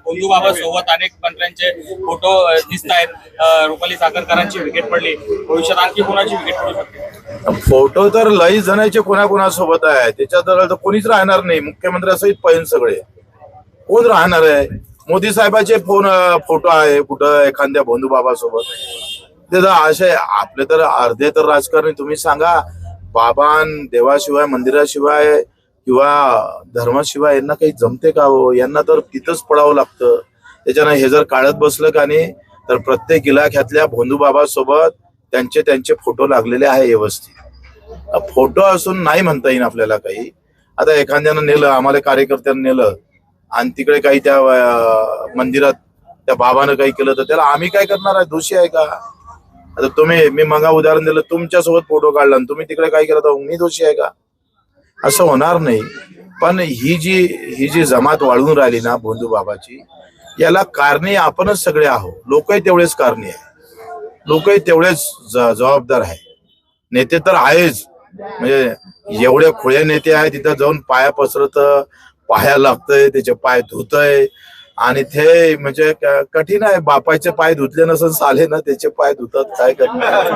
गोंदू बाबा सोबत अनेक मंत्र्यांचे फोटो दिसत आहेत। रुपाली चाकणकरांची विकेट पडली, भविष्यात आणखी कोणाची विकेट पडू शकते? फोटो तर लई जणांचे कोणाकोणासोबत आहे, त्याच्यात तर कोणीच राहणार नाही। मुख्यमंत्र्यासहित पहिन सगळे कोण राहणार आहे? मोदी साहेबांचे फोटो आहे कुठं एखाद्या बंधू बाबासोबत? ते तर असे आपले तर अर्धे तर राजकारणी तुम्ही सांगा, बाबान देवाशिवाय मंदिराशिवाय किंवा धर्माशिवाय यांना काही जमते का हो? यांना तर तिथंच पडावं लागतं। त्याच्यानं हे जर काढत बसलं का नाही तर प्रत्येक इलाख्यातल्या बंधू बाबासोबत त्यांचे फोटो लागलेले आहे व्यवस्थित। फोटो असून नाही म्हणता येईल आपल्याला काही। आता एखाद्यानं नेलं, आम्हाला कार्यकर्त्यांना नेलं आणि तिकडे काही त्या मंदिरात त्या बाबानं काही केलं तर त्याला आम्ही काय करणार आहे? दोषी आहे का? आता मी मगा उदाहरण दिलं, तुमच्यासोबत फोटो काढला आणि तुम्ही तिकडे काय केलं तर मी दोषी आहे का? असं होणार नाही। पण ही जी जमात वाढून राहिली ना बंधू बाबाची, याला कारणे आपणच सगळे आहोत। लोकही तेवढेच कारणे आहे, लोकही तेवढेच जबाबदार आहे। नेते तर आहेच, म्हणजे एवढे खुळे नेते आहे, तिथं जाऊन पाया पसरत, पाया लागतंय, त्याचे पाय धुतय आणि ते म्हणजे कठीण आहे। बापाचे पाय धुतले नसून साले ना त्याचे पाय धुतात, काय करणार?